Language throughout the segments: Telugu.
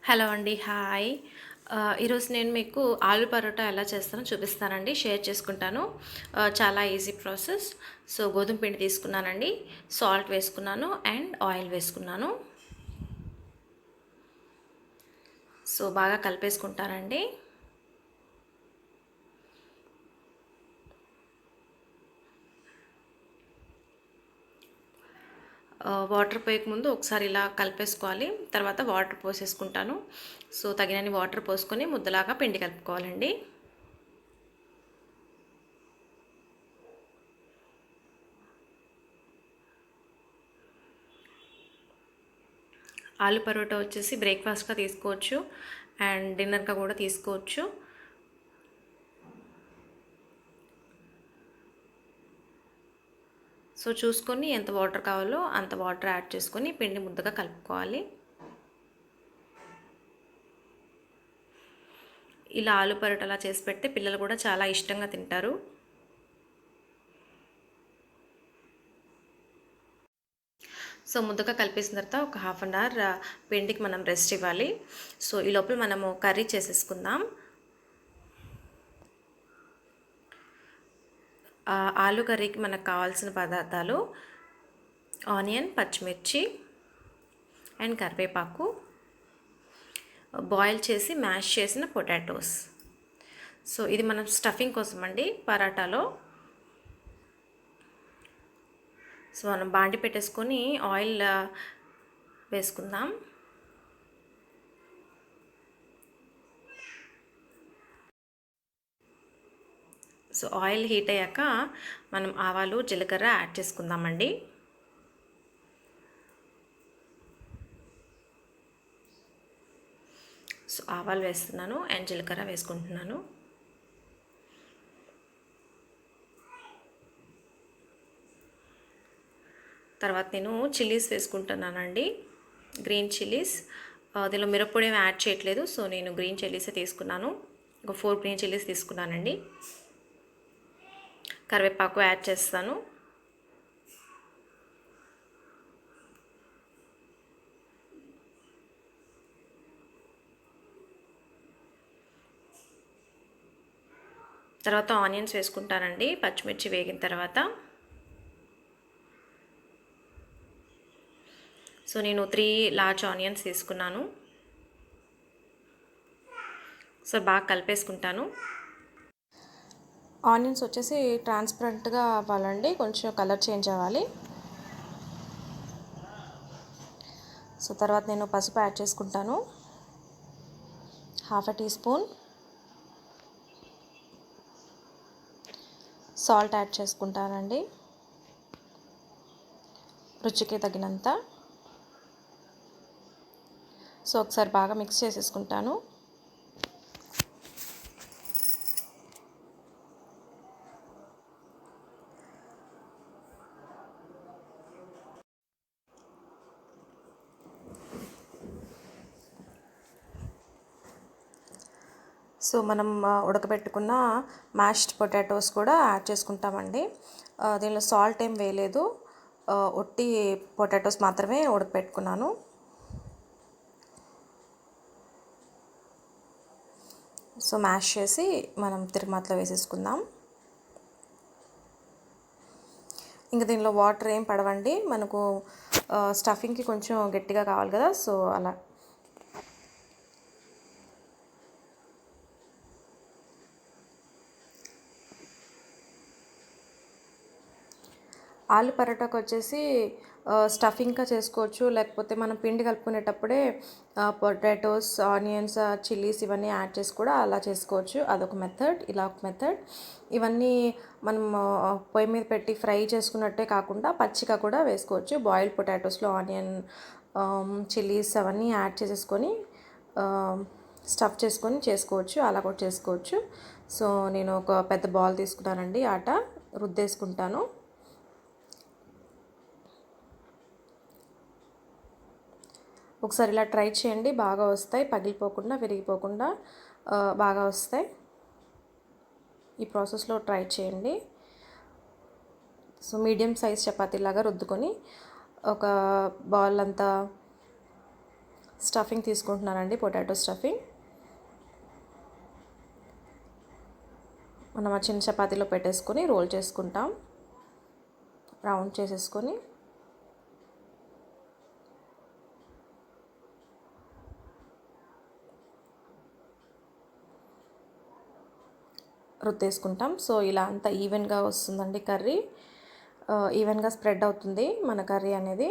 హలో అండి. హాయ్. ఈరోజు నేను మీకు ఆలు పరోటా ఎలా చేస్తానో చూపిస్తానండి. షేర్ చేసుకుంటాను. చాలా ఈజీ ప్రాసెస్. సో, గోధుమ పిండి తీసుకున్నానండి. సాల్ట్ వేసుకున్నాను అండ్ ఆయిల్ వేసుకున్నాను. సో, బాగా కలిపేసుకుంటానండి. వాటర్ పోయకముందు ఒకసారి ఇలా కలిపేసుకోవాలి. తర్వాత వాటర్ పోసేసుకుంటాను. సో, తగినన్ని వాటర్ పోసుకొని ముద్దలాగా పిండి కలుపుకోవాలండి. ఆలు పరోటా వచ్చేసి బ్రేక్ఫాస్ట్గా తీసుకోవచ్చు అండ్ డిన్నర్గా కూడా తీసుకోవచ్చు. సో చూసుకొని ఎంత వాటర్ కావాలో అంత వాటర్ యాడ్ చేసుకొని పిండి ముద్దగా కలుపుకోవాలి. ఇలా ఆలు పరోటాలా చేసి పెడితే పిల్లలు కూడా చాలా ఇష్టంగా తింటారు. సో ముద్దగా కలిపేసిన తర్వాత ఒక హాఫ్ అన్ అవర్ పిండికి మనం రెస్ట్ ఇవ్వాలి. సో ఈ లోపల మనము కర్రీ చేసేసుకుందాం. ఆలు కర్రీకి మనకు కావాల్సిన పదార్థాలు ఆనియన్, పచ్చిమిర్చి అండ్ కరివేపాకు, బాయిల్ చేసి మ్యాష్ చేసిన పొటాటోస్. సో ఇది మనం స్టఫింగ్ కోసం అండి పరాటాలో. సో మనం బాండి పెట్టేసుకొని ఆయిల్ వేసుకుందాం. సో ఆయిల్ హీట్ అయ్యాక మనం ఆవాలు, జీలకర్ర యాడ్ చేసుకుందామండి. సో ఆవాలు వేస్తున్నాను అండ్ జీలకర్ర వేసుకుంటున్నాను. తర్వాత నేను చిల్లీస్ వేసుకుంటున్నానండి, గ్రీన్ చిల్లీస్. దీనిలో మిరప్పొడి ఏమి యాడ్ చేయట్లేదు. సో నేను గ్రీన్ చిల్లీసే తీసుకున్నాను. ఒక 4 గ్రీన్ చిల్లీస్ తీసుకున్నానండి. కరివేపాకు యాడ్ చేస్తాను. తర్వాత ఆనియన్స్ వేసుకుంటానండి పచ్చిమిర్చి వేగిన తర్వాత. సో నేను 3 లార్జ్ ఆనియన్స్ తీసుకున్నాను. సో బాగా కలిపేసుకుంటాను. ఆనియన్స్ వచ్చేసి ట్రాన్స్పరెంట్గా అవ్వాలండి, కొంచెం కలర్ చేంజ్ అవ్వాలి. సో తర్వాత నేను పసుపు యాడ్ చేసుకుంటాను, ½ టీ స్పూన్. సాల్ట్ యాడ్ చేసుకుంటానండి, రుచికి తగినంత. సో ఒకసారి బాగా మిక్స్ చేసేసుకుంటాను. సో మనం ఉడకబెట్టుకున్న మ్యాష్డ్ పొటాటోస్ కూడా యాడ్ చేసుకుంటామండి. దీనిలో సాల్ట్ ఏం వేయలేదు, ఒట్టి పొటాటోస్ మాత్రమే ఉడకబెట్టుకున్నాను. సో మ్యాష్ చేసి మనం తిరుమాతలో వేసేసుకుందాం. ఇంకా దీనిలో వాటర్ ఏం పడవండి, మనకు స్టఫింగ్కి కొంచెం గట్టిగా కావాలి కదా, సో అలా. ఆలు పరోటాకు వచ్చేసి స్టఫింగ్గా చేసుకోవచ్చు, లేకపోతే మనం పిండి కలుపుకునేటప్పుడే పొటాటోస్, ఆనియన్స్, చిల్లీస్ ఇవన్నీ యాడ్ చేసి కూడా అలా చేసుకోవచ్చు. అదొక మెథడ్. ఇలా ఒక మెథడ్. ఇవన్నీ మనం పొయ్యి మీద పెట్టి ఫ్రై చేసుకున్నట్టే కాకుండా పచ్చిగా కూడా వేసుకోవచ్చు. బాయిల్డ్ పొటాటోస్లో ఆనియన్, చిల్లీస్ అవన్నీ యాడ్ చేసేసుకొని స్టఫ్ చేసుకొని చేసుకోవచ్చు. అలా కూడా చేసుకోవచ్చు. సో నేను ఒక పెద్ద బాల్ తీసుకున్నానండి, ఆట రుద్దేసుకుంటాను. ఒకసారి ఇలా ట్రై చేయండి, బాగా వస్తాయి. పగిలిపోకుండా, విరిగిపోకుండా బాగా వస్తాయి. ఈ ప్రాసెస్లో ట్రై చేయండి. సో మీడియం సైజ్ చపాతీలాగా రుద్దుకొని ఒక బాల్ అంతా స్టఫింగ్ తీసుకుంటున్నానండి, పొటాటో స్టఫింగ్. మనం ఆ చిన్న చపాతీలో పెట్టేసుకొని రోల్ చేసుకుంటాం, రౌండ్ చేసేసుకొని. రుద్దేసుకుంటాం. సో ఇలా అంతా ఈవెన్గా వస్తుందండి కర్రీ, ఈవెన్గా స్ప్రెడ్ అవుతుంది మన కర్రీ అనేది.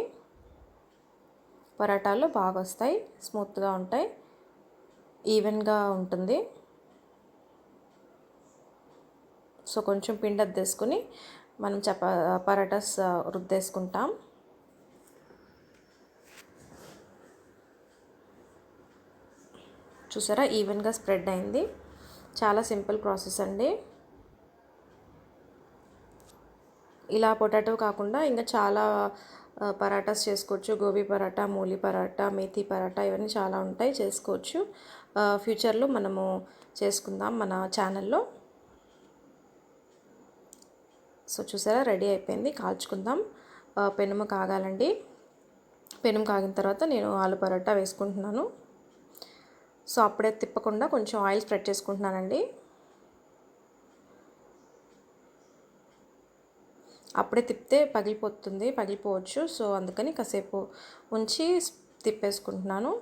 పరాటాలు బాగా వస్తాయి, స్మూత్గా ఉంటాయి, ఈవెన్గా ఉంటుంది. సో కొంచెం పిండి అద్దేసుకొని మనం పరాటాస్ రుద్దేసుకుంటాం. చూసారా, ఈవెన్గా స్ప్రెడ్ అయింది. చాలా సింపుల్ ప్రాసెస్ అండి. ఇలా పొటాటో కాకుండా ఇంకా చాలా పరాటాస్ చేసుకోవచ్చు. గోబీ పరాటా, మూలి పరాటా, మేథీ పరాటా, ఇవన్నీ చాలా ఉంటాయి, చేసుకోవచ్చు. ఫ్యూచర్లో మనము చేసుకుందాం మన ఛానల్లో. సో చూసారా, రెడీ అయిపోయింది. కాల్చుకుందాం. పెనుము కాగాలండి. పెనుము కాగిన తర్వాత నేను ఆలు పరోటా వేసుకుంటున్నాను. సో అప్పుడే తిప్పకుండా కొంచెం ఆయిల్ స్ప్రెడ్ చేసుకుంటున్నానండి. అప్పుడే తిప్పితే పగిలిపోవచ్చు. సో అందుకని కాసేపు ఉంచి తిప్పేసుకుంటున్నాను.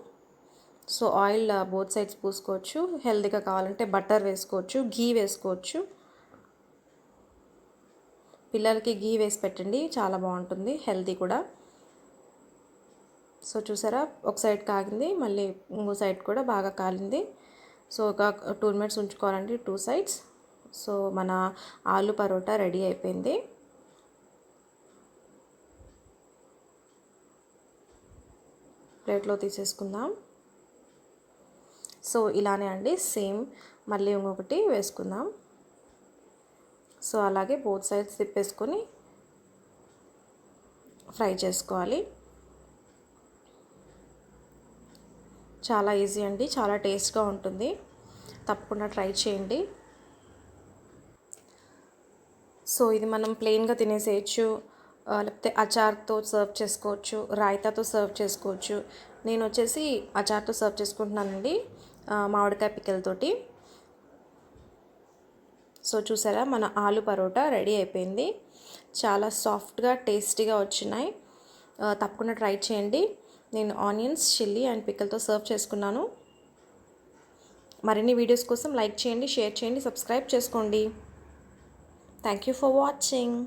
సో ఆయిల్ బోత్ సైడ్స్ పూసుకోవచ్చు. హెల్తీగా కావాలంటే బటర్ వేసుకోవచ్చు, గీ వేసుకోవచ్చు. పిల్లలకి గీ వేసి పెట్టండి, చాలా బాగుంటుంది, హెల్తీ కూడా. సో చూసారా, ఒక సైడ్ కాగింది, మళ్ళీ ఇంకో సైడ్ కూడా బాగా కాలింది. సో ఒక 2 minutes ఉంచుకోవాలండి 2 sides. సో మన ఆలు పరోటా రెడీ అయిపోయింది. ప్లేట్లో తీసేసుకుందాం. సో ఇలానే అండి, సేమ్ మళ్ళీ ఇంకొకటి వేసుకుందాం. సో అలాగే బోత్ సైడ్స్ తిప్పేసుకొని ఫ్రై చేసుకోవాలి. చాలా ఈజీ అండి, చాలా టేస్ట్గా ఉంటుంది, తప్పకుండా ట్రై చేయండి. సో ఇది మనం ప్లెయిన్గా తినేసేయచ్చు, లేకపోతే అచార్తో సర్వ్ చేసుకోవచ్చు, రాయితాతో సర్వ్ చేసుకోవచ్చు. నేను వచ్చేసి అచార్తో సర్వ్ చేసుకుంటున్నానండి, మామిడికాయ పిక్కలతోటి. సో చూసారా, మన ఆలు పరోటా రెడీ అయిపోయింది. చాలా సాఫ్ట్గా టేస్టీగా వచ్చినాయి, తప్పకుండా ట్రై చేయండి. నేను ఆనియన్స్, చిల్లీ అండ్ పిక్కలతో సర్వ్ చేసుకున్నాను. మరిన్ని వీడియోస్ కోసం లైక్ చేయండి, షేర్ చేయండి, సబ్స్క్రైబ్ చేసుకోండి. Thank you for watching.